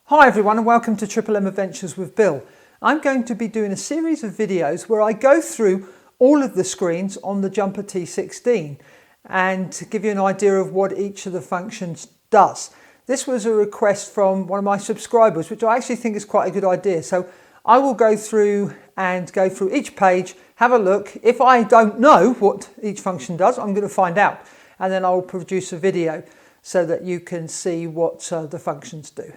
Hi everyone and welcome to Triple M Adventures with Bill. I'm going to be doing a series of videos where I go through all of the screens on the Jumper T16 and give you an idea of what each of the functions does. This was a request from one of my subscribers, which I actually think is quite a good idea. So I will go through each page, have a look. If I don't know what each function does, I'm going to find out, and then I'll produce a video so that you can see what the functions do.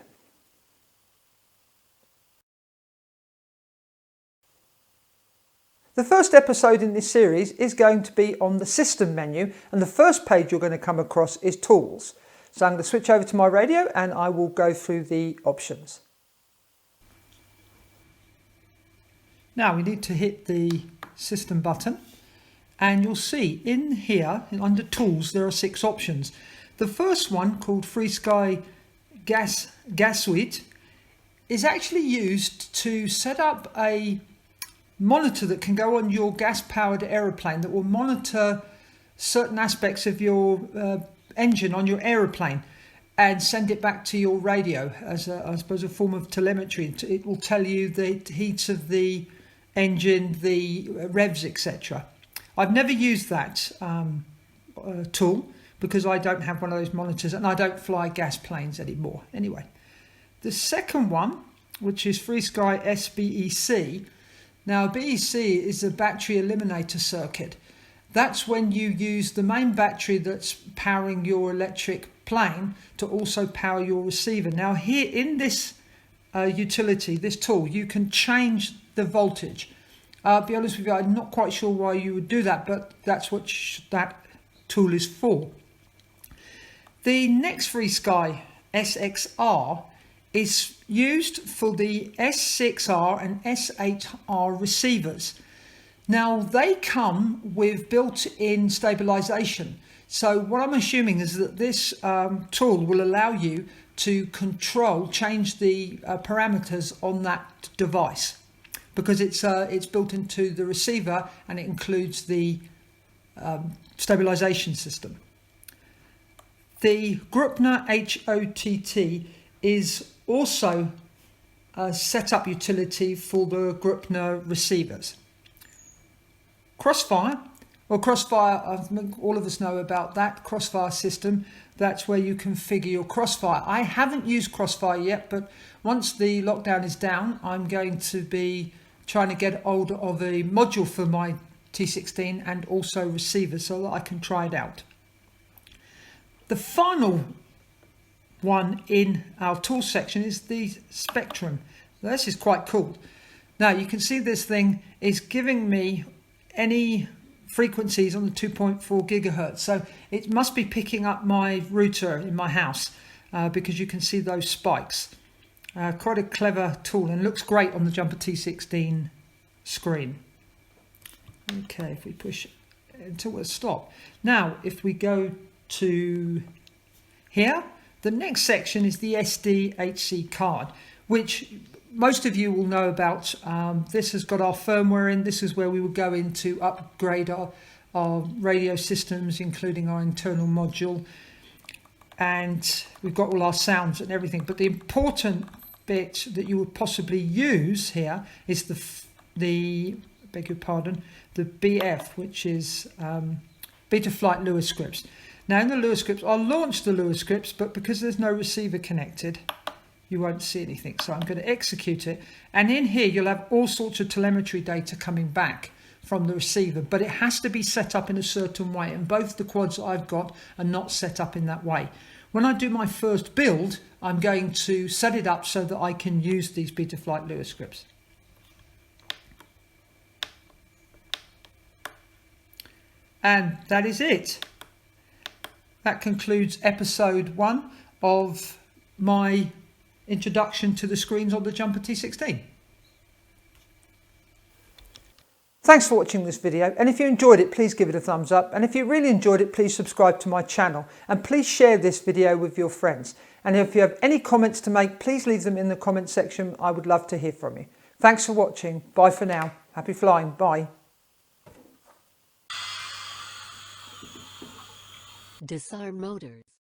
The first episode in this series is going to be on the system menu, and the first page you're going to come across is tools. So I'm going to switch over to my radio and I will go through the options. Now we need to hit the system button, and you'll see in here under tools there are 6 options. The first one, called FreeSky Gas Suite, is actually used to set up a monitor that can go on your gas-powered aeroplane that will monitor certain aspects of your engine on your aeroplane and send it back to your radio as I suppose a form of telemetry. It will tell you the heats of the engine, the revs, etc. I've never used that tool because I don't have one of those monitors and I don't fly gas planes anymore. Anyway, the second one, which is FreeSky SBEC. Now, BEC is a battery eliminator circuit. That's when you use the main battery that's powering your electric plane to also power your receiver. Now, here in this utility, this tool, you can change the voltage. I'll be honest with you, I'm not quite sure why you would do that, but that's what that tool is for. The next FreeSky SXR is used for the S6R and S8R receivers. Now they come with built-in stabilization. So what I'm assuming is that this tool will allow you to change the parameters on that device, because it's built into the receiver and it includes the stabilization system. The Gruppner HOTT is also a setup utility for the Gruppner receivers. Crossfire, I think all of us know about that Crossfire system. That's where you configure your Crossfire. I haven't used Crossfire yet, but once the lockdown is down, I'm going to be trying to get hold of a module for my T16 and also receivers so that I can try it out. The final one in our tool section is the spectrum. This is quite cool. Now you can see this thing is giving me any frequencies on the 2.4 gigahertz. So it must be picking up my router in my house because you can see those spikes. Quite a clever tool and looks great on the Jumper T16 screen. Okay, if we push until we'll stop. Now if we go to here, the next section is the SDHC card, which most of you will know about. This has got our firmware in. This is where we will go in to upgrade our radio systems, including our internal module. And we've got all our sounds and everything. But the important bit that you would possibly use here is the BF, which is Betaflight Lewis scripts. Now in the Lewis scripts, I'll launch the Lewis scripts, but because there's no receiver connected, you won't see anything. So I'm going to execute it. And in here, you'll have all sorts of telemetry data coming back from the receiver, but it has to be set up in a certain way. And both the quads I've got are not set up in that way. When I do my first build, I'm going to set it up so that I can use these Betaflight Lewis scripts. And that is it. That concludes episode 1 of my introduction to the screens on the Jumper T16. Thanks for watching this video, and if you enjoyed it, please give it a thumbs up, and if you really enjoyed it, please subscribe to my channel and please share this video with your friends. And if you have any comments to make, please leave them in the comment section. I would love to hear from you. Thanks for watching. Bye for now. Happy flying. Bye. Disarm motors.